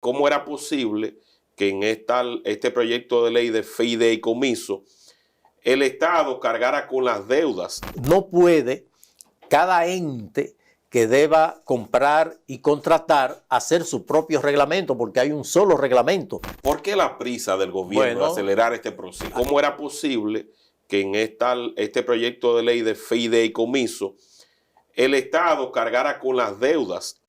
cómo era posible que en este proyecto de ley de fideicomiso el Estado cargara con las deudas. No puede cada ente que deba comprar y contratar hacer su propio reglamento, porque hay un solo reglamento. ¿Por qué la prisa del gobierno de acelerar este proceso? ¿Cómo era posible que en este proyecto de ley de fideicomiso el Estado cargara con las deudas?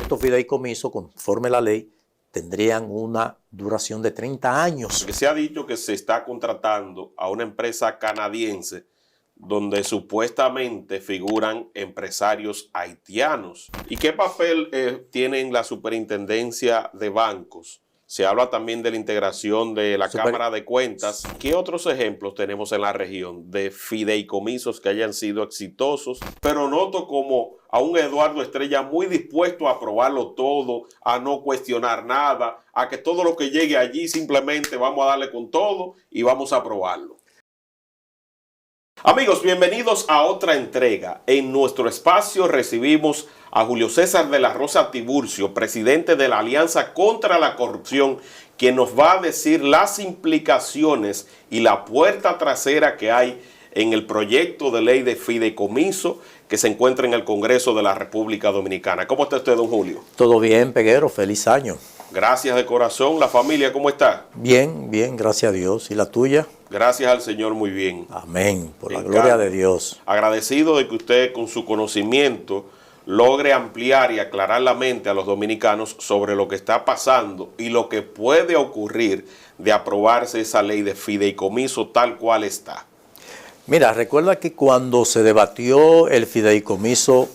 Estos fideicomisos, conforme la ley, tendrían una duración de 30 años. Porque se ha dicho que se está contratando a una empresa canadiense donde supuestamente figuran empresarios haitianos. ¿Y qué papel tienen la superintendencia de bancos? Se habla también de la integración de la Cámara de Cuentas. ¿Qué otros ejemplos tenemos en la región de fideicomisos que hayan sido exitosos? Pero noto como a un Eduardo Estrella muy dispuesto a aprobarlo todo, a no cuestionar nada, a que todo lo que llegue allí simplemente vamos a darle con todo y vamos a aprobarlo. Amigos, bienvenidos a otra entrega. En nuestro espacio recibimos a Julio César de la Rosa Tiburcio, presidente de la Alianza contra la Corrupción, quien nos va a decir las implicaciones y la puerta trasera que hay en el proyecto de ley de fideicomiso que se encuentra en el Congreso de la República Dominicana. ¿Cómo está usted, don Julio? Todo bien, Peguero. Feliz año. Gracias de corazón. ¿La familia cómo está? Bien, bien, gracias a Dios. ¿Y la tuya? Gracias al Señor, muy bien. Amén, por la gloria de Dios. Agradecido de que usted con su conocimiento logre ampliar y aclarar la mente a los dominicanos sobre lo que está pasando y lo que puede ocurrir de aprobarse esa ley de fideicomiso tal cual está. Mira, recuerda que cuando se debatió el fideicomiso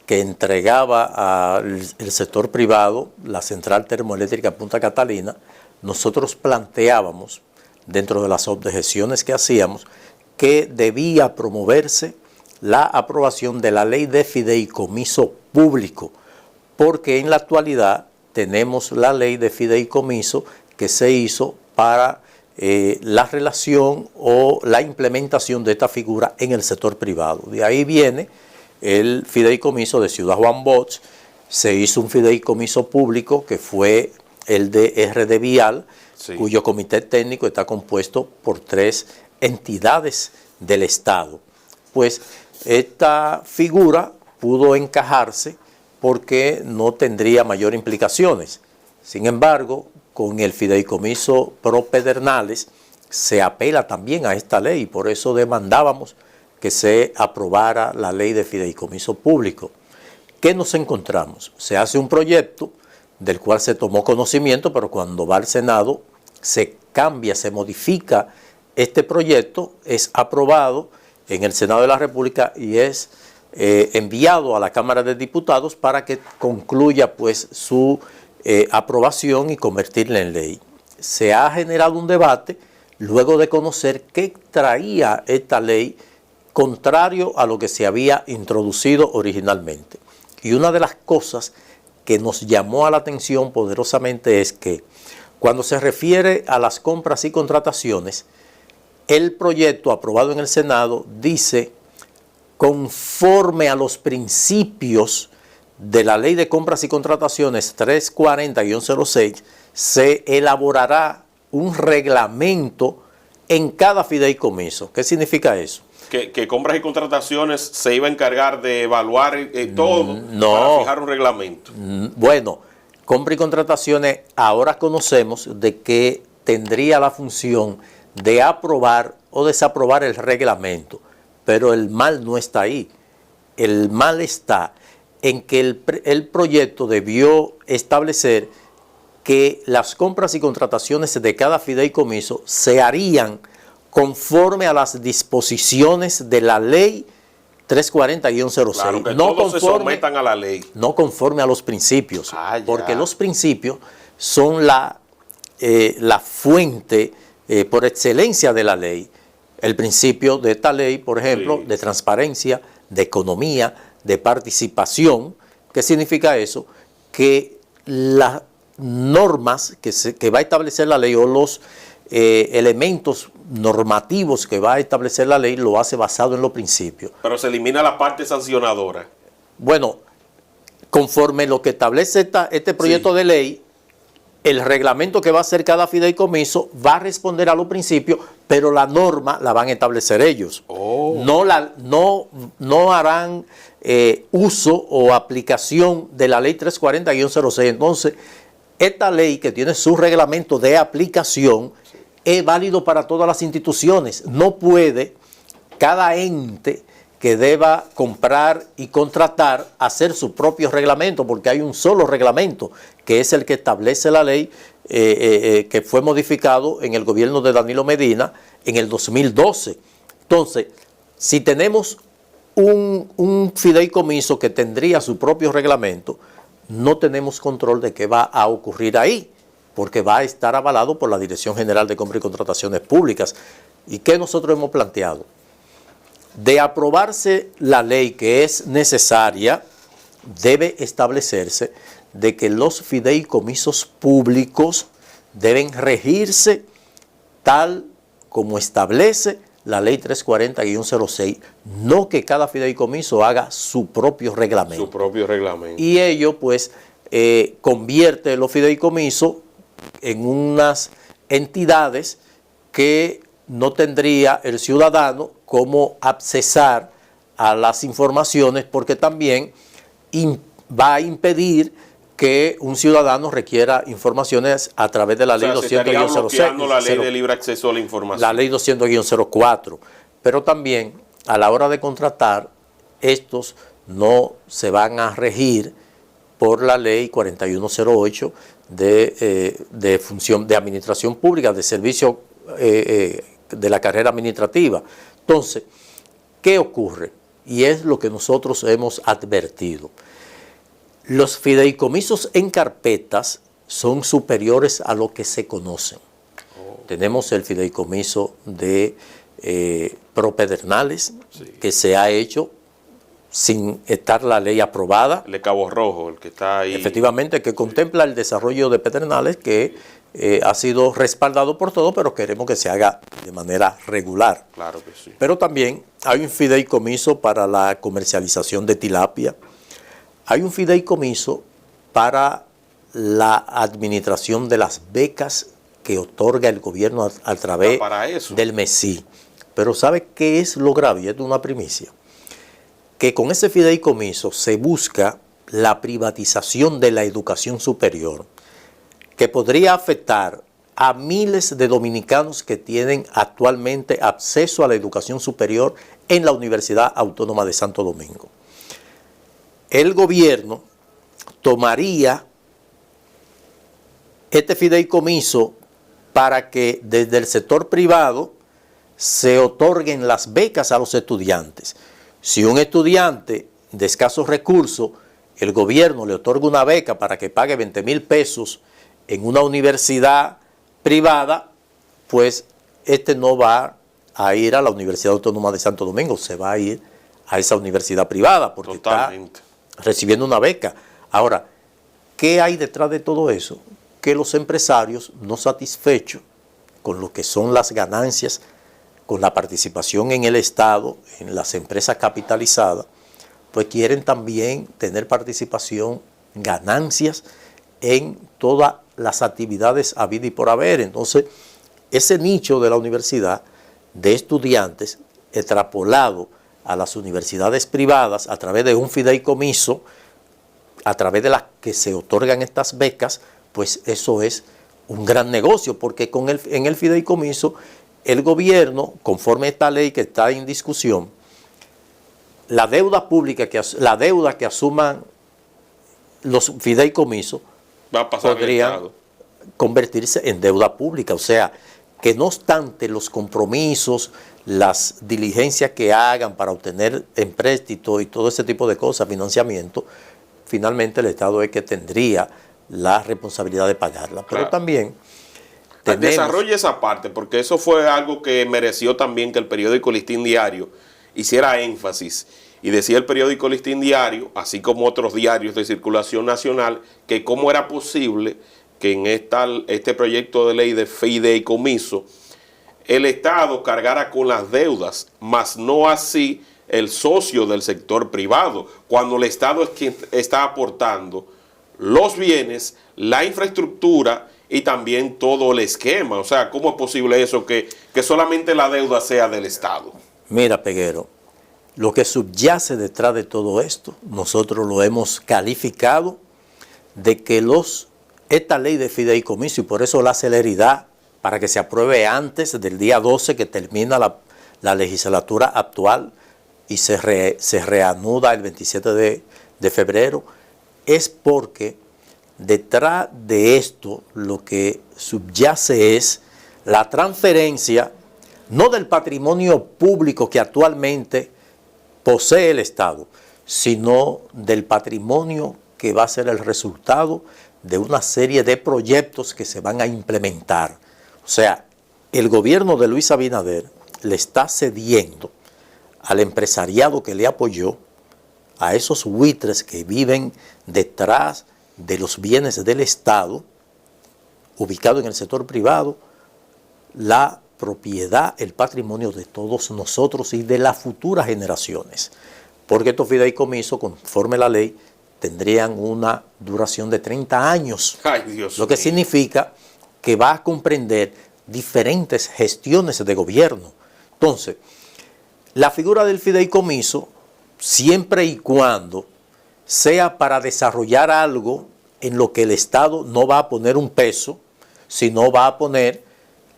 que entregaba al sector privado la central termoeléctrica Punta Catalina, nosotros planteábamos, dentro de las objeciones que hacíamos, que debía promoverse la aprobación de la ley de fideicomiso público, porque en la actualidad tenemos la ley de fideicomiso que se hizo para la relación o la implementación de esta figura en el sector privado. De ahí viene el fideicomiso de Ciudad Juan Bosch, se hizo un fideicomiso público que fue el de RD Vial, sí, cuyo comité técnico está compuesto por 3 entidades del Estado. Pues esta figura pudo encajarse porque no tendría mayor implicaciones. Sin embargo, con el fideicomiso pro Pedernales se apela también a esta ley y por eso demandábamos que se aprobara la ley de fideicomiso público. ¿Qué nos encontramos? Se hace un proyecto del cual se tomó conocimiento, pero cuando va al Senado se cambia, se modifica este proyecto, es aprobado en el Senado de la República y es enviado a la Cámara de Diputados para que concluya pues su aprobación y convertirla en ley. Se ha generado un debate luego de conocer qué traía esta ley contrario a lo que se había introducido originalmente. Y una de las cosas que nos llamó a la atención poderosamente es que cuando se refiere a las compras y contrataciones, el proyecto aprobado en el Senado dice, conforme a los principios de la Ley de Compras y Contrataciones 340-06, se elaborará un reglamento en cada fideicomiso. ¿Qué significa eso? Que compras y contrataciones se iba a encargar de evaluar todo para fijar un reglamento. Bueno, compras y contrataciones ahora conocemos de que tendría la función de aprobar o desaprobar el reglamento, pero el mal no está ahí. El mal está en que el proyecto debió establecer que las compras y contrataciones de cada fideicomiso se harían conforme a las disposiciones de la ley 340-06. Claro, que no todos se sometan a la ley. No conforme a los principios, porque los principios son la fuente por excelencia de la ley. El principio de esta ley, por ejemplo, sí, de transparencia, de economía, de participación. ¿Qué significa eso? Que las normas que va a establecer la ley o los elementos normativos que va a establecer la ley lo hace basado en los principios. Pero se elimina la parte sancionadora. Bueno, conforme lo que establece este proyecto de ley, el reglamento que va a hacer cada fideicomiso va a responder a los principios, pero la norma la van a establecer ellos. No harán uso o aplicación de la ley 340-06. Entonces, esta ley que tiene su reglamento de aplicación es válido para todas las instituciones. No puede cada ente que deba comprar y contratar hacer su propio reglamento, porque hay un solo reglamento, que es el que establece la ley que fue modificado en el gobierno de Danilo Medina en el 2012. Entonces, si tenemos un fideicomiso que tendría su propio reglamento, no tenemos control de qué va a ocurrir ahí, porque va a estar avalado por la Dirección General de Compras y Contrataciones Públicas. ¿Y qué nosotros hemos planteado? De aprobarse la ley que es necesaria, debe establecerse de que los fideicomisos públicos deben regirse tal como establece la ley 340-06, no que cada fideicomiso haga su propio reglamento. Su propio reglamento. Y ello, pues, convierte los fideicomisos en unas entidades que no tendría el ciudadano cómo accesar a las informaciones, porque también va a impedir que un ciudadano requiera informaciones a través de la ley 200-06. La ley de libre acceso a la información. La ley 200-04. Pero también, a la hora de contratar, estos no se van a regir por la ley 4108 de función de administración pública, de servicio de la carrera administrativa. Entonces, ¿qué ocurre? Y es lo que nosotros hemos advertido. Los fideicomisos en carpetas son superiores a lo que se conocen. Tenemos el fideicomiso de Propedernales, sí, que se ha hecho sin estar la ley aprobada. El de Cabo Rojo, el que está ahí. Efectivamente, que contempla el desarrollo de Pedernales, que ha sido respaldado por todo, pero queremos que se haga de manera regular. Claro que sí. Pero también hay un fideicomiso para la comercialización de tilapia. Hay un fideicomiso para la administración de las becas que otorga el gobierno a través del MESI. Pero ¿sabe qué es lo grave? Y esto es una primicia. Que con ese fideicomiso se busca la privatización de la educación superior, que podría afectar a miles de dominicanos que tienen actualmente acceso a la educación superior en la Universidad Autónoma de Santo Domingo. El gobierno tomaría este fideicomiso para que desde el sector privado se otorguen las becas a los estudiantes. Si un estudiante de escasos recursos, el gobierno le otorga una beca para que pague 20,000 pesos en una universidad privada, pues este no va a ir a la Universidad Autónoma de Santo Domingo, se va a ir a esa universidad privada porque totalmente está recibiendo una beca. Ahora, ¿qué hay detrás de todo eso? Que los empresarios no satisfechos con lo que son las ganancias, con la participación en el Estado, en las empresas capitalizadas, pues quieren también tener participación, ganancias en todas las actividades habidas y por haber. Entonces, ese nicho de la universidad de estudiantes extrapolado a las universidades privadas a través de un fideicomiso, a través de las que se otorgan estas becas, pues eso es un gran negocio, porque en el fideicomiso el gobierno, conforme a esta ley que está en discusión, la deuda pública, la deuda que asuman los fideicomisos podrían convertirse en deuda pública. O sea, que no obstante los compromisos, las diligencias que hagan para obtener empréstito y todo ese tipo de cosas, financiamiento, finalmente el Estado es que tendría la responsabilidad de pagarla. Pero claro, también desarrolle esa parte, porque eso fue algo que mereció también que el periódico Listín Diario hiciera énfasis. Y decía el periódico Listín Diario, así como otros diarios de circulación nacional, que cómo era posible que en este proyecto de ley de fideicomiso el Estado cargara con las deudas, mas no así el socio del sector privado, cuando el Estado es quien está aportando los bienes, la infraestructura y también todo el esquema. O sea, ¿cómo es posible eso que solamente la deuda sea del Estado? Mira, Peguero, lo que subyace detrás de todo esto, nosotros lo hemos calificado de que esta ley de fideicomiso, y por eso la celeridad para que se apruebe antes del día 12 que termina la legislatura actual y se reanuda el 27 de febrero, es porque detrás de esto lo que subyace es la transferencia no del patrimonio público que actualmente posee el Estado, sino del patrimonio que va a ser el resultado de una serie de proyectos que se van a implementar. O sea, el gobierno de Luis Abinader le está cediendo al empresariado que le apoyó, a esos buitres que viven detrás de los bienes del Estado, ubicado en el sector privado, la propiedad, el patrimonio de todos nosotros y de las futuras generaciones. Porque estos fideicomisos, conforme la ley, tendrían una duración de 30 años. Ay, Dios lo que mío. significa que va a comprender diferentes gestiones de gobierno. Entonces, la figura del fideicomiso, siempre y cuando sea para desarrollar algo en lo que el Estado no va a poner un peso, sino va a poner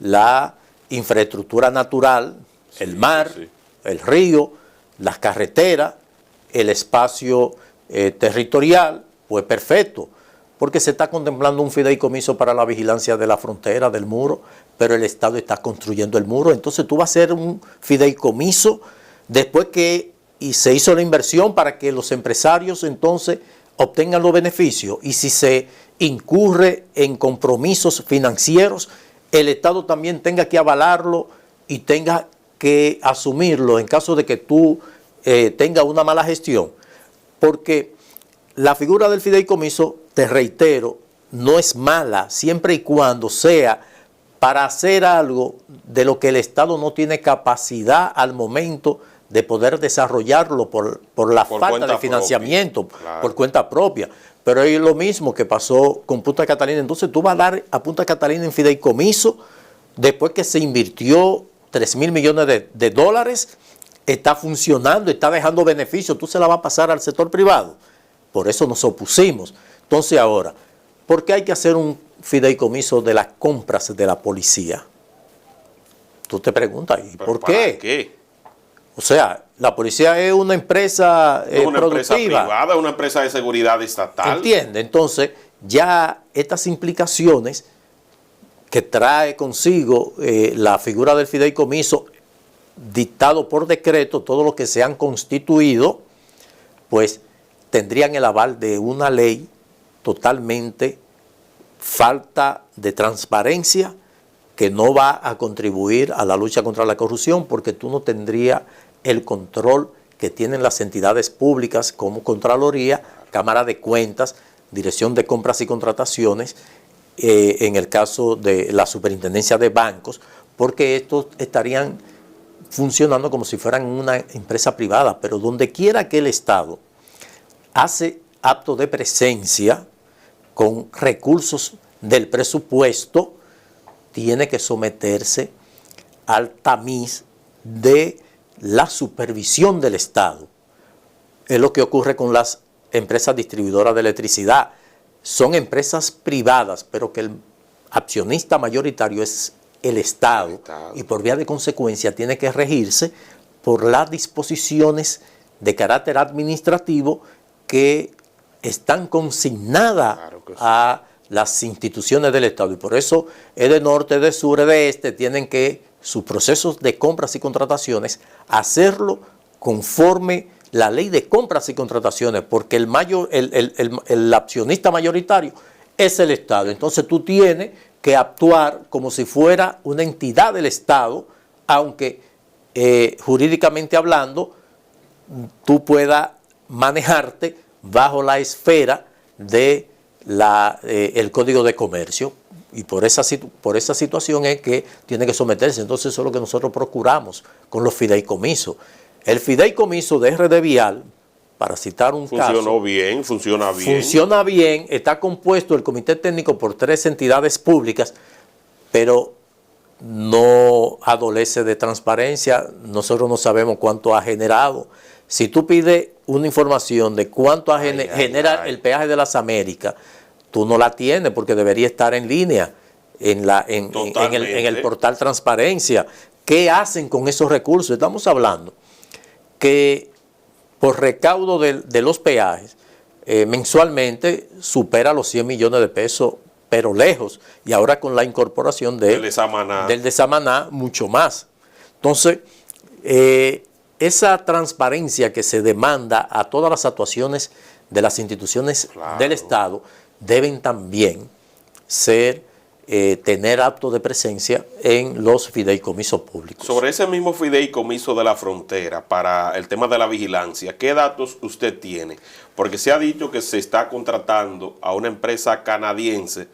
la infraestructura natural, el mar, el río, las carreteras, el espacio territorial, pues perfecto, porque se está contemplando un fideicomiso para la vigilancia de la frontera, del muro, pero el Estado está construyendo el muro. Entonces tú vas a hacer un fideicomiso después que se hizo la inversión para que los empresarios entonces obtengan los beneficios, y si se incurre en compromisos financieros, el Estado también tenga que avalarlo y tenga que asumirlo en caso de que tú tengas una mala gestión. Porque la figura del fideicomiso, te reitero, no es mala siempre y cuando sea para hacer algo de lo que el Estado no tiene capacidad al momento de poder desarrollarlo por la falta de financiamiento, claro, por cuenta propia. Pero es lo mismo que pasó con Punta Catalina. Entonces tú vas a dar a Punta Catalina en fideicomiso después que se invirtió 3.000 millones de dólares, está funcionando, está dejando beneficios, tú se la vas a pasar al sector privado. Por eso nos opusimos. Entonces ahora, ¿por qué hay que hacer un fideicomiso de las compras de la policía? Tú te preguntas, ¿y por qué? ¿Qué? O sea, la policía es una empresa Es una empresa productiva. privada, una empresa de seguridad estatal. ¿Entiende? Entonces, ya estas implicaciones que trae consigo la figura del fideicomiso dictado por decreto, todo lo que se han constituido, pues tendrían el aval de una ley totalmente falta de transparencia, que no va a contribuir a la lucha contra la corrupción, porque tú no tendrías el control que tienen las entidades públicas como Contraloría, Cámara de Cuentas, Dirección de Compras y Contrataciones, en el caso de la Superintendencia de Bancos, porque estos estarían funcionando como si fueran una empresa privada. Pero donde quiera que el Estado hace acto de presencia con recursos del presupuesto, tiene que someterse al tamiz de la supervisión del Estado. Es lo que ocurre con las empresas distribuidoras de electricidad. Son empresas privadas, pero que el accionista mayoritario es el Estado, y por vía de consecuencia tiene que regirse por las disposiciones de carácter administrativo que están consignadas a las instituciones del Estado. Y por eso es de norte, de sur, de este, tienen que sus procesos de compras y contrataciones hacerlo conforme la ley de compras y contrataciones, porque el accionista mayoritario es el Estado. Entonces tú tienes que actuar como si fuera una entidad del Estado, aunque jurídicamente hablando tú puedas manejarte bajo la esfera de el Código de Comercio, y por esa situación es que tiene que someterse. Entonces eso es lo que nosotros procuramos con los fideicomisos. El fideicomiso de RD Vial, para citar un caso. Funcionó bien, funciona bien. Funciona bien, está compuesto el comité técnico por 3 entidades públicas, pero no adolece de transparencia. Nosotros no sabemos cuánto ha generado. Si tú pides una información de cuánto genera el peaje de las Américas, tú no la tienes porque debería estar en línea en el portal Transparencia. ¿Qué hacen con esos recursos? Estamos hablando que por recaudo de los peajes, mensualmente supera los 100 millones de pesos, pero lejos. Y ahora con la incorporación del de Samaná, mucho más. Entonces, esa transparencia que se demanda a todas las actuaciones de las instituciones del Estado deben también tener acto de presencia en los fideicomisos públicos. Sobre ese mismo fideicomiso de la frontera, para el tema de la vigilancia, ¿qué datos usted tiene? Porque se ha dicho que se está contratando a una empresa canadiense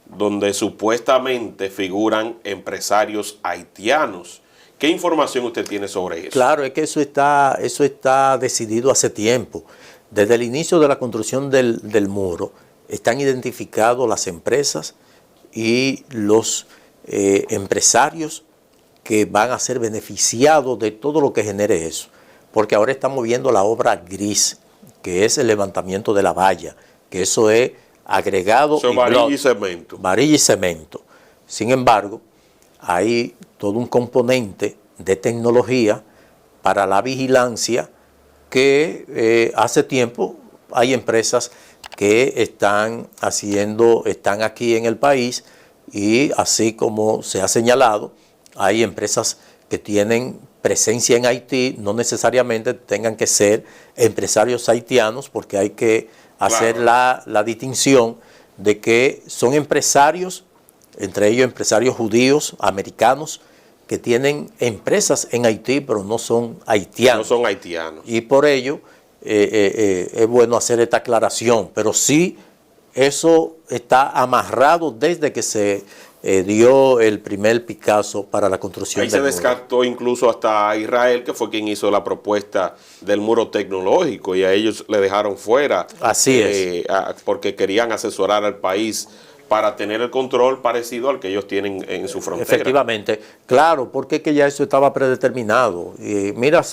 donde supuestamente figuran empresarios haitianos. ¿Qué información usted tiene sobre eso? Claro, es que eso está decidido hace tiempo. Desde el inicio de la construcción del muro, están identificados las empresas y los empresarios que van a ser beneficiados de todo lo que genere eso. Porque ahora estamos viendo la obra gris, que es el levantamiento de la valla, que eso es agregado y varilla y cemento. Varilla y cemento. Sin embargo, hay todo un componente de tecnología para la vigilancia que hace tiempo hay empresas que están aquí en el país, y así como se ha señalado, hay empresas que tienen presencia en Haití, no necesariamente tengan que ser empresarios haitianos, porque hay que hacer la distinción de que son empresarios, entre ellos empresarios judíos, americanos, que tienen empresas en Haití, pero no son haitianos. No son haitianos. Y por ello es bueno hacer esta aclaración, pero sí eso está amarrado desde que se dio el primer Picasso para la construcción del muro. Ahí se descartó incluso hasta Israel, que fue quien hizo la propuesta del muro tecnológico, y a ellos le dejaron fuera. Así es. Porque querían asesorar al país para tener el control parecido al que ellos tienen en su frontera. Efectivamente, claro, porque es que ya eso estaba predeterminado. Mira,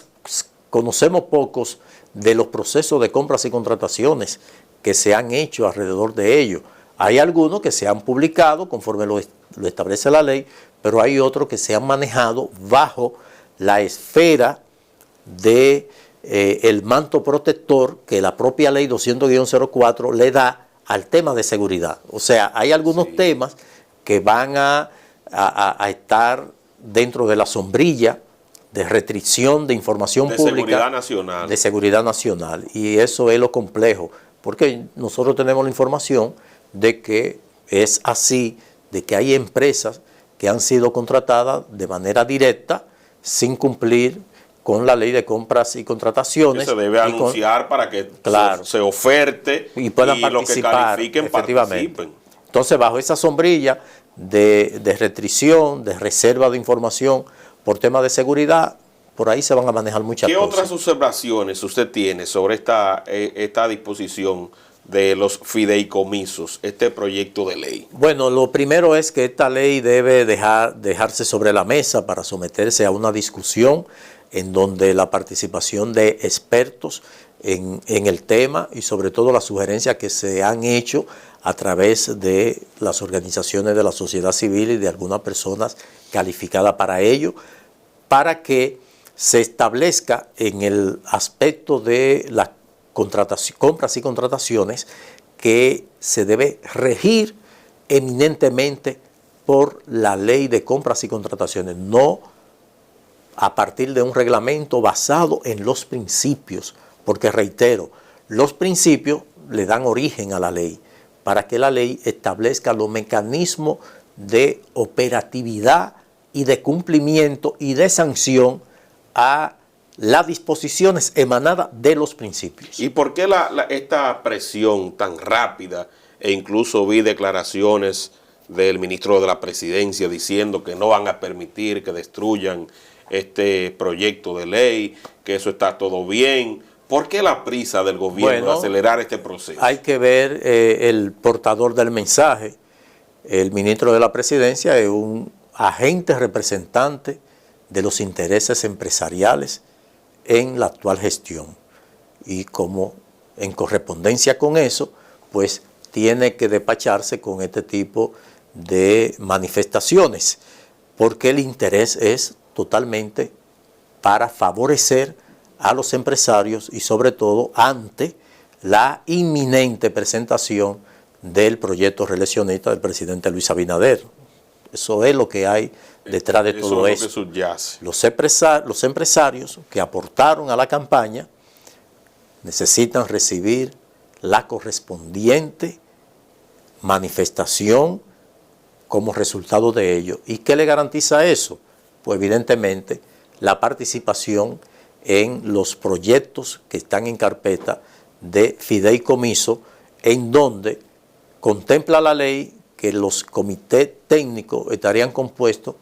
conocemos pocos de los procesos de compras y contrataciones que se han hecho alrededor de ello. Hay algunos que se han publicado conforme lo establece la ley, pero hay otros que se han manejado bajo la esfera de el manto protector que la propia ley 200-04 le da al tema de seguridad. O sea, hay algunos temas que van a estar dentro de la sombrilla de restricción de información pública. De seguridad nacional. De seguridad nacional. Y eso es lo complejo, porque nosotros tenemos la información de que es así, de que hay empresas que han sido contratadas de manera directa sin cumplir con la ley de compras y contrataciones. Que se debe anunciar para que se oferte y puedan participar, los que califiquen efectivamente participen. Entonces, bajo esa sombrilla de restricción, de reserva de información por temas de seguridad, por ahí se van a manejar muchas cosas. ¿Qué otras observaciones usted tiene sobre esta disposición de los fideicomisos, este proyecto de ley? Bueno, lo primero es que esta ley debe dejarse sobre la mesa para someterse a una discusión en donde la participación de expertos en el tema y sobre todo las sugerencias que se han hecho a través de las organizaciones de la sociedad civil y de algunas personas calificadas para ello, para que se establezca en el aspecto de las compras y contrataciones que se debe regir eminentemente por la ley de compras y contrataciones, no a partir de un reglamento basado en los principios, porque reitero, los principios le dan origen a la ley, para que la ley establezca los mecanismos de operatividad y de cumplimiento y de sanción a las disposiciones emanadas de los principios. ¿Y por qué esta presión tan rápida? E incluso vi declaraciones del ministro de la Presidencia diciendo que no van a permitir que destruyan este proyecto de ley, que eso está todo bien, ¿Por qué la prisa del gobierno de acelerar este proceso? Hay que ver el portador del mensaje. El ministro de la Presidencia es un agente representante de los intereses empresariales en la actual gestión. Y como en correspondencia con eso, pues tiene que despacharse con este tipo de manifestaciones, porque el interés es totalmente para favorecer a los empresarios y sobre todo ante la inminente presentación del proyecto reeleccionista del presidente Luis Abinader. Eso es lo que hay detrás de todo eso. Eso es lo que subyace. Los empresarios que aportaron a la campaña necesitan recibir la correspondiente manifestación como resultado de ello. ¿Y qué le garantiza eso? Pues evidentemente la participación en los proyectos que están en carpeta de fideicomiso, en donde contempla la ley que los comités técnicos estarían compuestos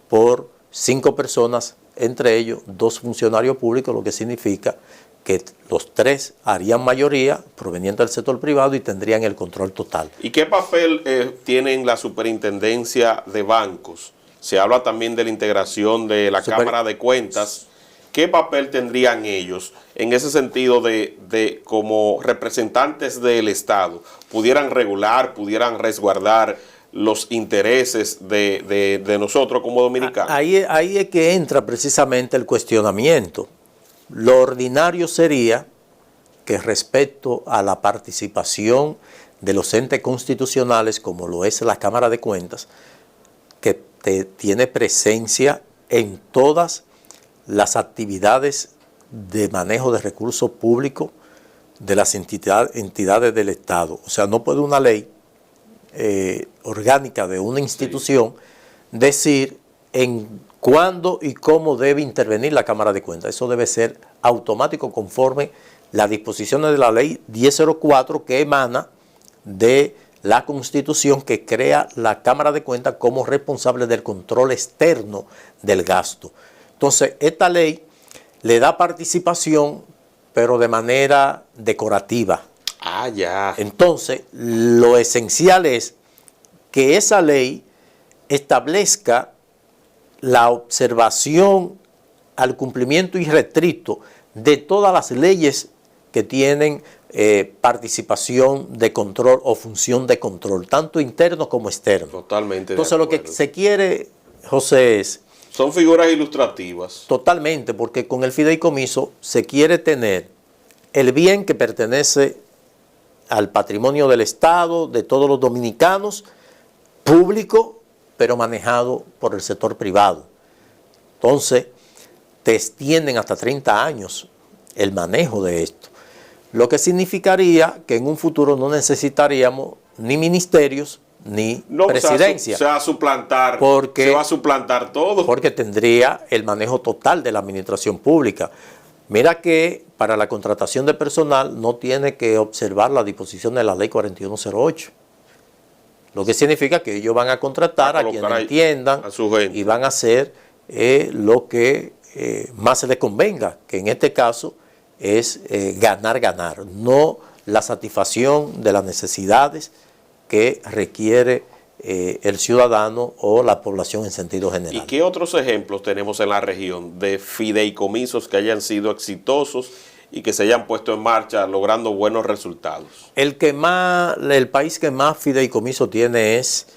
por 5 personas, entre ellos 2 funcionarios públicos, lo que significa que los 3 harían mayoría proveniente del sector privado y tendrían el control total. ¿Y qué papel tienen la superintendencia de bancos? Se habla también de la integración de la Cámara de Cuentas. ¿Qué papel tendrían ellos en ese sentido de como representantes del Estado? ¿Pudieran regular, pudieran resguardar los intereses de nosotros como dominicanos? Ahí es que entra precisamente el cuestionamiento. Lo ordinario sería que respecto a la participación de los entes constitucionales, como lo es la Cámara de Cuentas, que tiene presencia en todas las actividades de manejo de recursos públicos de las entidades del Estado. O sea, no puede una ley orgánica de una institución decir en cuándo y cómo debe intervenir la Cámara de Cuentas. Eso debe ser automático conforme las disposiciones de la ley 1004 que emana de la Constitución, que crea la Cámara de Cuentas como responsable del control externo del gasto. Entonces, esta ley le da participación, pero de manera decorativa. Ah, ya. Entonces, lo esencial es que esa ley establezca la observación al cumplimiento irrestricto de todas las leyes que tienen participación de control o función de control, tanto interno como externo. Totalmente. Entonces, lo que se quiere, José, es... Son figuras ilustrativas. Totalmente, porque con el fideicomiso se quiere tener el bien que pertenece al patrimonio del Estado, de todos los dominicanos, público, pero manejado por el sector privado. Entonces, te extienden hasta 30 años el manejo de esto. Lo que significaría que en un futuro no necesitaríamos ni ministerios ni presidencia. Se va a suplantar todo. Porque tendría el manejo total de la administración pública. Mira que para la contratación de personal no tiene que observar la disposición de la ley 4108. Lo que significa que ellos van a contratar a quienes entiendan a su gente, y van a hacer lo que más se les convenga, que en este caso es ganar, no la satisfacción de las necesidades que requiere el ciudadano o la población en sentido general. ¿Y qué otros ejemplos tenemos en la región de fideicomisos que hayan sido exitosos y que se hayan puesto en marcha logrando buenos resultados? El país que más fideicomiso tiene es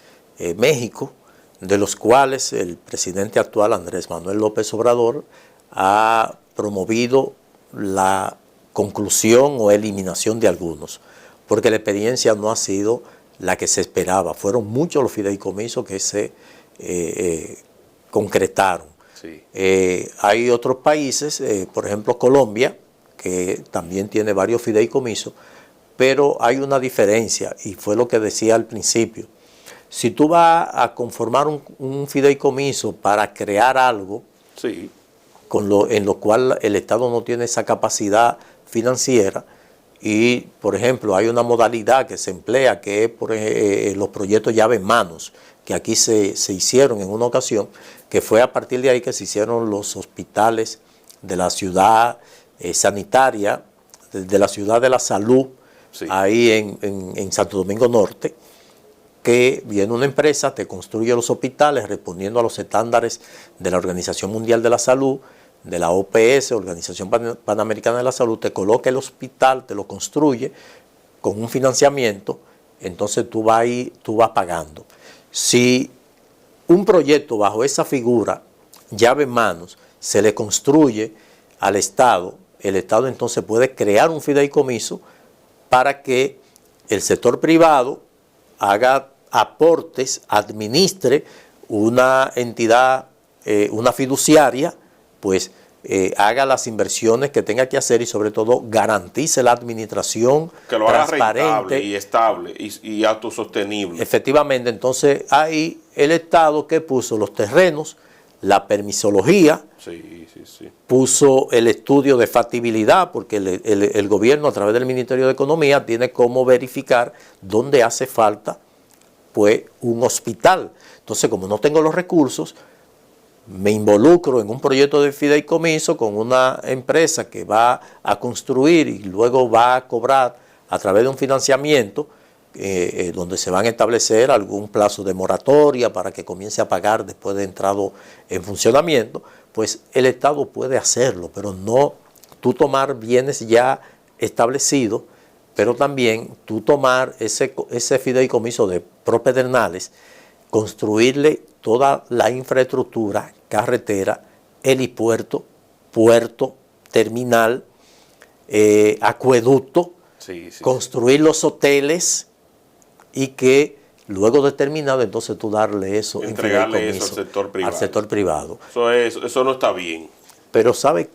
México, de los cuales el presidente actual, Andrés Manuel López Obrador, ha promovido la conclusión o eliminación de algunos, porque la experiencia no ha sido la que se esperaba. Fueron muchos los fideicomisos que se concretaron. Sí. Hay otros países, por ejemplo Colombia, que también tiene varios fideicomisos, pero hay una diferencia, y fue lo que decía al principio. Si tú vas a conformar un fideicomiso para crear algo, sí, en lo cual el Estado no tiene esa capacidad financiera, y por ejemplo hay una modalidad que se emplea que es por los proyectos llave en manos, que aquí se hicieron en una ocasión, que fue a partir de ahí que se hicieron los hospitales de la ciudad sanitaria de la ciudad de la salud, Sí. ahí en Santo Domingo Norte, que viene una empresa, te construye los hospitales respondiendo a los estándares de la Organización Mundial de la Salud, de la OPS, Organización Panamericana de la Salud, te coloca el hospital, te lo construye con un financiamiento, entonces tú vas pagando. Si un proyecto bajo esa figura, llave en manos, se le construye al Estado, el Estado entonces puede crear un fideicomiso para que el sector privado haga aportes, administre una entidad, una fiduciaria, pues haga las inversiones que tenga que hacer y sobre todo garantice la administración que lo haga transparente rentable y estable y autosostenible. Efectivamente, entonces ahí el Estado que puso los terrenos, la permisología, Sí, sí, sí. puso el estudio de factibilidad, porque el gobierno a través del Ministerio de Economía tiene cómo verificar dónde hace falta pues un hospital. Entonces, como no tengo los recursos, me involucro en un proyecto de fideicomiso con una empresa que va a construir y luego va a cobrar a través de un financiamiento donde se van a establecer algún plazo de moratoria para que comience a pagar después de entrado en funcionamiento, pues el Estado puede hacerlo, pero no tú tomar bienes ya establecidos, pero también tú tomar ese fideicomiso de propedernales, construirle toda la infraestructura, carretera, helipuerto, puerto, terminal, acueducto, Sí, sí, construir los hoteles y que luego de terminado entonces tú darle eso entregarle en eso al sector privado. Eso no está bien. Pero ¿sabe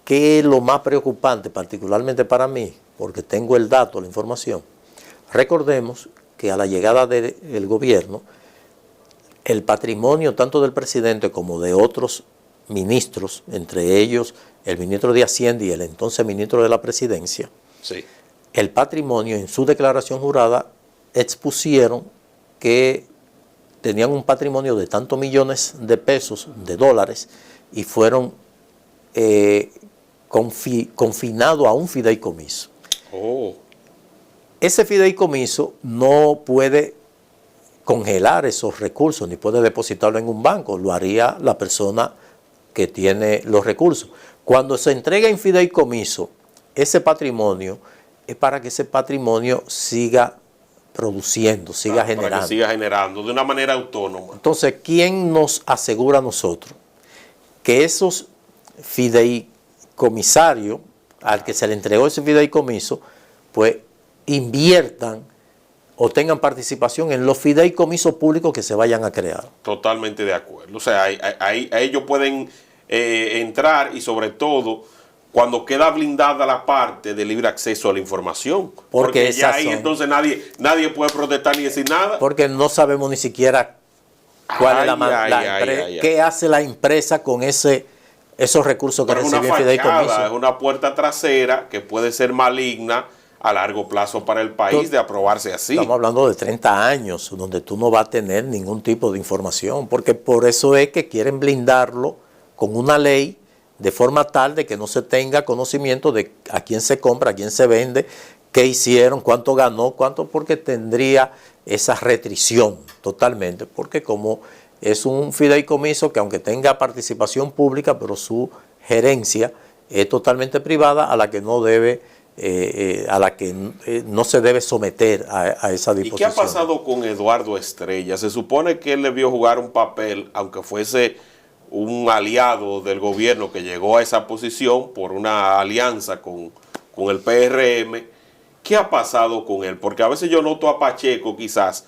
qué es lo más preocupante, particularmente para mí? Porque tengo el dato, la información. Recordemos que a la llegada del gobierno, el patrimonio tanto del presidente como de otros ministros, entre ellos el ministro de Hacienda y el entonces ministro de la Presidencia, Sí. el patrimonio en su declaración jurada expusieron que tenían un patrimonio de tantos millones de pesos, de dólares, y fueron confinados a un fideicomiso. Oh. Ese fideicomiso no puede congelar esos recursos ni puede depositarlo en un banco, lo haría la persona que tiene los recursos. Cuando se entrega en fideicomiso ese patrimonio, es para que ese patrimonio siga produciendo, siga generando. Para que siga generando de una manera autónoma. Entonces, ¿quién nos asegura a nosotros que esos fideicomisarios al que se le entregó ese fideicomiso, pues inviertan o tengan participación en los fideicomisos públicos que se vayan a crear? Totalmente de acuerdo. O sea, ahí ellos pueden entrar y sobre todo cuando queda blindada la parte de libre acceso a la información. Porque ya ahí entonces nadie puede protestar ni decir nada. Porque no sabemos ni siquiera cuál es la empresa, qué hace la empresa con esos recursos que recibe el fideicomiso. Es una puerta trasera que puede ser maligna a largo plazo para el país de aprobarse así. Estamos hablando de 30 años donde tú no vas a tener ningún tipo de información, porque por eso es que quieren blindarlo con una ley de forma tal de que no se tenga conocimiento de a quién se compra, a quién se vende, qué hicieron, cuánto ganó, porque tendría esa restricción totalmente, porque como es un fideicomiso que aunque tenga participación pública, pero su gerencia es totalmente privada, a la que no debe no se debe someter a esa disposición. ¿Y qué ha pasado con Eduardo Estrella? Se supone que él debió jugar un papel, aunque fuese un aliado del gobierno que llegó a esa posición por una alianza con el PRM. ¿Qué ha pasado con él? Porque a veces yo noto a Pacheco quizás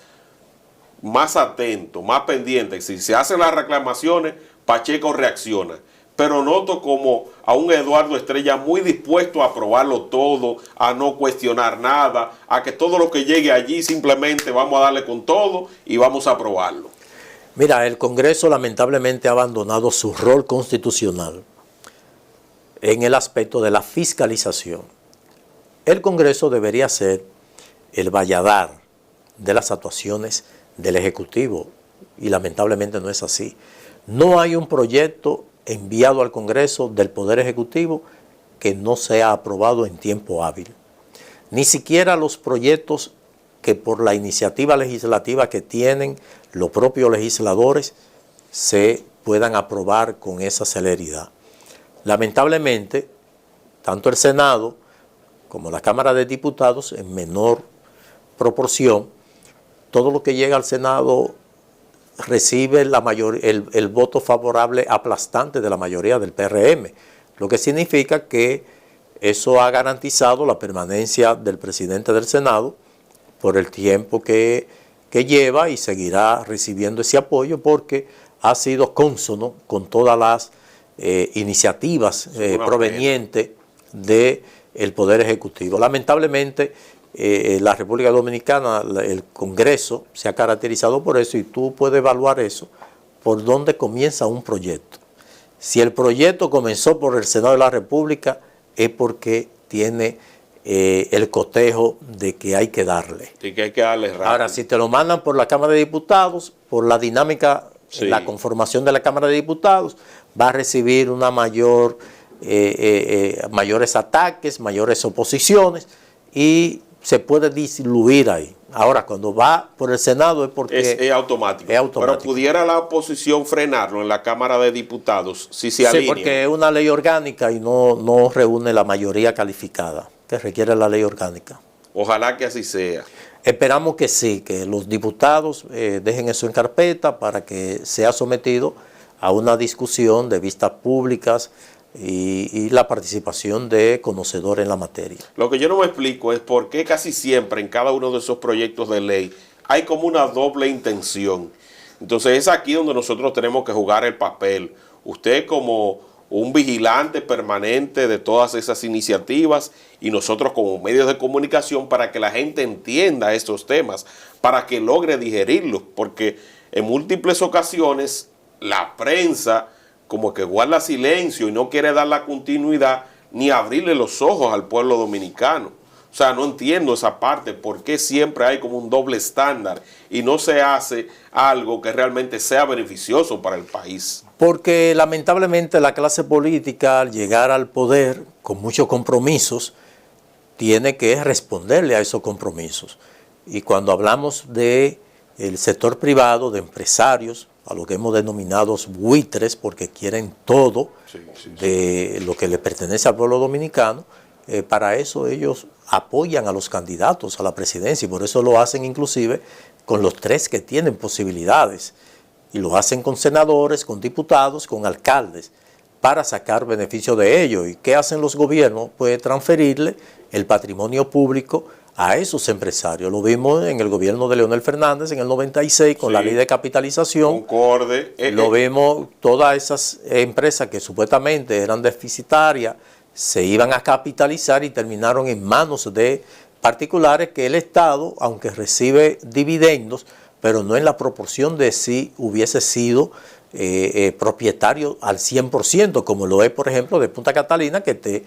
más atento, más pendiente. Si se hacen las reclamaciones, Pacheco reacciona. Pero noto como a un Eduardo Estrella muy dispuesto a aprobarlo todo, a no cuestionar nada, a que todo lo que llegue allí simplemente vamos a darle con todo y vamos a aprobarlo. Mira, el Congreso lamentablemente ha abandonado su rol constitucional en el aspecto de la fiscalización. El Congreso debería ser el valladar de las actuaciones del Ejecutivo y lamentablemente no es así. No hay un proyecto enviado al Congreso del Poder Ejecutivo que no sea aprobado en tiempo hábil. Ni siquiera los proyectos que por la iniciativa legislativa que tienen los propios legisladores se puedan aprobar con esa celeridad. Lamentablemente, tanto el Senado como la Cámara de Diputados, en menor proporción, todo lo que llega al Senado recibe el voto favorable aplastante de la mayoría del PRM, lo que significa que eso ha garantizado la permanencia del presidente del Senado por el tiempo que lleva y seguirá recibiendo ese apoyo porque ha sido cónsono con todas las iniciativas provenientes del Poder Ejecutivo. Lamentablemente, la República Dominicana, el Congreso se ha caracterizado por eso y tú puedes evaluar eso por dónde comienza un proyecto. Si el proyecto comenzó por el Senado de la República es porque tiene el cotejo de que hay que darle. Y que hay que darle rápido. Ahora, si te lo mandan por la Cámara de Diputados, por la dinámica, sí, la conformación de la Cámara de Diputados, va a recibir una mayores ataques, mayores oposiciones y se puede diluir ahí. Ahora, cuando va por el Senado es porque es automático. Pero pudiera la oposición frenarlo en la Cámara de Diputados si se alinea. Sí, porque es una ley orgánica y no reúne la mayoría calificada que requiere la ley orgánica. Ojalá que así sea. Esperamos que sí, que los diputados dejen eso en carpeta para que sea sometido a una discusión de vistas públicas y la participación de conocedores en la materia. Lo que yo no me explico es por qué casi siempre en cada uno de esos proyectos de ley hay como una doble intención. Entonces es aquí donde nosotros tenemos que jugar el papel. Usted como un vigilante permanente de todas esas iniciativas y nosotros como medios de comunicación para que la gente entienda estos temas, para que logre digerirlos, porque en múltiples ocasiones la prensa como que guarda silencio y no quiere dar la continuidad ni abrirle los ojos al pueblo dominicano. O sea, no entiendo esa parte, por qué siempre hay como un doble estándar y no se hace algo que realmente sea beneficioso para el país. Porque lamentablemente la clase política, al llegar al poder con muchos compromisos, tiene que responderle a esos compromisos. Y cuando hablamos del sector privado, de empresarios, a lo que hemos denominado buitres, porque quieren todo de lo que le pertenece al pueblo dominicano, para eso ellos apoyan a los candidatos a la presidencia y por eso lo hacen inclusive con los tres que tienen posibilidades y lo hacen con senadores, con diputados, con alcaldes para sacar beneficio de ello. ¿Y qué hacen los gobiernos? Pues transferirle el patrimonio público a esos empresarios. Lo vimos en el gobierno de Leonel Fernández en el 96 con la ley de capitalización. Concorde. Lo vimos, todas esas empresas que supuestamente eran deficitarias se iban a capitalizar y terminaron en manos de particulares que el Estado, aunque recibe dividendos, pero no en la proporción de si hubiese sido propietario al 100%, como lo es, por ejemplo, de Punta Catalina, que te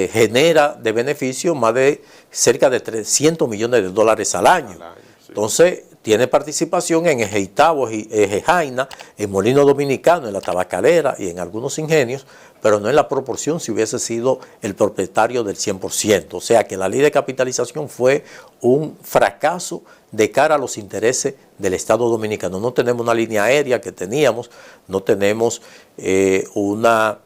genera de beneficio más de cerca de 300 millones de dólares al año. Entonces, tiene participación en Ejeitabo, Ejejaina, en Molino Dominicano, en la Tabacalera y en algunos ingenios, pero no en la proporción si hubiese sido el propietario del 100%. O sea que la ley de capitalización fue un fracaso de cara a los intereses del Estado Dominicano. No tenemos una línea aérea que teníamos, no tenemos una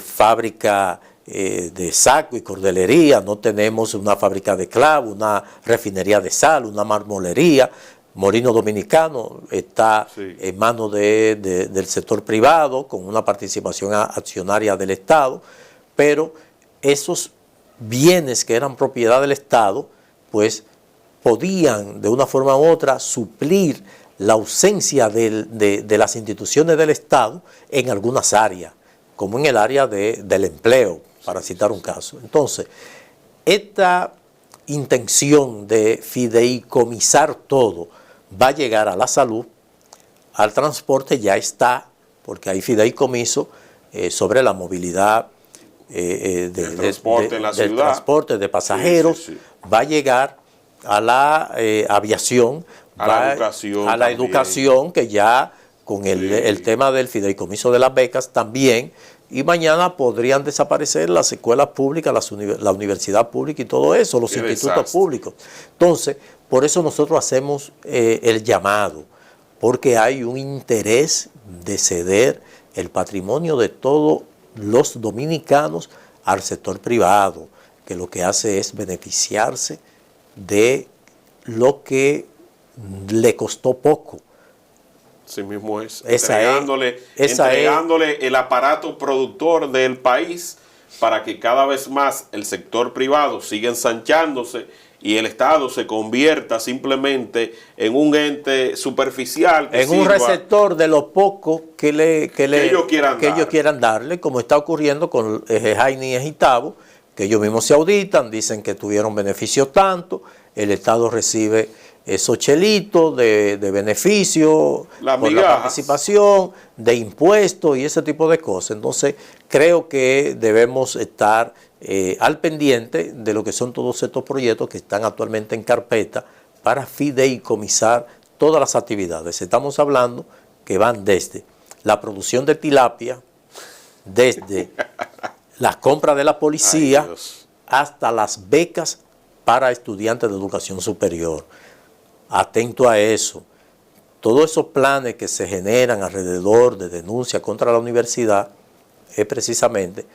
fábrica de saco y cordelería, no tenemos una fábrica de clavo, una refinería de sal, una marmolería. Molino Dominicano está en manos del sector privado con una participación accionaria del Estado, pero esos bienes que eran propiedad del Estado, pues podían de una forma u otra suplir la ausencia de las instituciones del Estado en algunas áreas, como en el área del empleo, para citar un caso. Entonces, esta intención de fideicomisar todo va a llegar a la salud, al transporte ya está, porque hay fideicomiso sobre la movilidad del transporte en la ciudad, del transporte de pasajeros, va a llegar a la aviación, a la educación, que ya con el tema del fideicomiso de las becas también, y mañana podrían desaparecer las escuelas públicas, la universidad pública y todo eso, los institutos públicos. Entonces, por eso nosotros hacemos el llamado, porque hay un interés de ceder el patrimonio de todos los dominicanos al sector privado, que lo que hace es beneficiarse de lo que le costó poco. Así mismo es, entregándole el aparato productor del país para que cada vez más el sector privado siga ensanchándose y el Estado se convierta simplemente en un ente superficial. En un receptor de lo poco que ellos quieran darle, como está ocurriendo con Jaini y Gitabo, que ellos mismos se auditan, dicen que tuvieron beneficio tanto, el Estado recibe esos chelitos de beneficio, por la participación, de impuestos y ese tipo de cosas. Entonces, creo que debemos estar al pendiente de lo que son todos estos proyectos que están actualmente en carpeta para fideicomisar todas las actividades. Estamos hablando que van desde la producción de tilapia, desde las compras de la policía, hasta las becas para estudiantes de educación superior. Atento a eso. Todos esos planes que se generan alrededor de denuncia contra la universidad es precisamente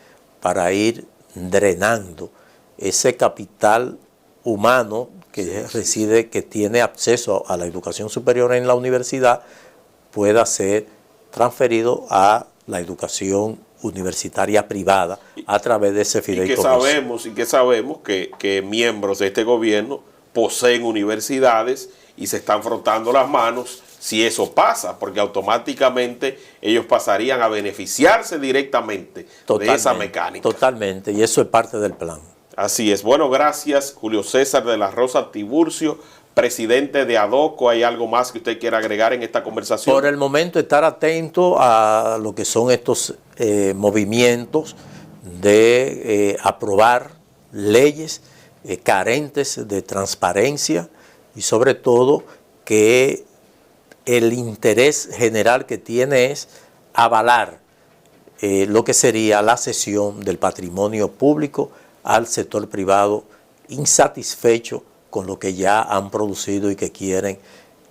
para ir drenando ese capital humano que reside, que tiene acceso a la educación superior en la universidad, pueda ser transferido a la educación universitaria privada a través de ese fideicomiso. Y que sabemos que miembros de este gobierno poseen universidades y se están frotando las manos si eso pasa, porque automáticamente ellos pasarían a beneficiarse directamente de esa mecánica. Totalmente, y eso es parte del plan. Así es. Bueno, gracias, Julio César de la Rosa Tiburcio, presidente de ADOCO. ¿Hay algo más que usted quiera agregar en esta conversación? Por el momento, estar atento a lo que son estos movimientos de aprobar leyes carentes de transparencia y sobre todo que el interés general que tiene es avalar lo que sería la cesión del patrimonio público al sector privado insatisfecho con lo que ya han producido y que quieren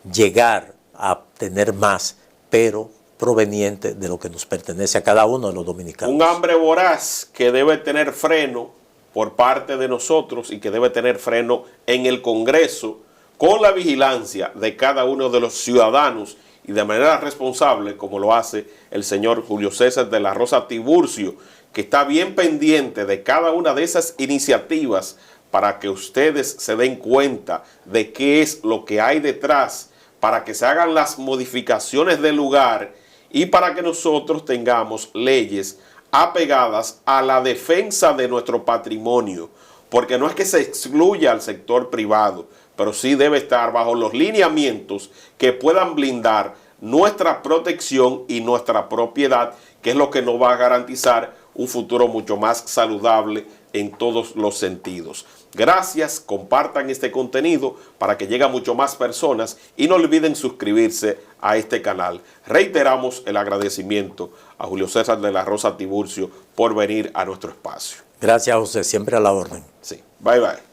llegar a tener más, pero proveniente de lo que nos pertenece a cada uno de los dominicanos. Un hambre voraz que debe tener freno por parte de nosotros y que debe tener freno en el Congreso, con la vigilancia de cada uno de los ciudadanos y de manera responsable, como lo hace el señor Julio César de la Rosa Tiburcio, que está bien pendiente de cada una de esas iniciativas para que ustedes se den cuenta de qué es lo que hay detrás, para que se hagan las modificaciones del lugar y para que nosotros tengamos leyes apegadas a la defensa de nuestro patrimonio, porque no es que se excluya al sector privado, pero sí debe estar bajo los lineamientos que puedan blindar nuestra protección y nuestra propiedad, que es lo que nos va a garantizar un futuro mucho más saludable en todos los sentidos. Gracias, compartan este contenido para que llegue a mucho más personas y no olviden suscribirse a este canal. Reiteramos el agradecimiento a Julio César de la Rosa Tiburcio por venir a nuestro espacio. Gracias, José, siempre a la orden. Sí, bye bye.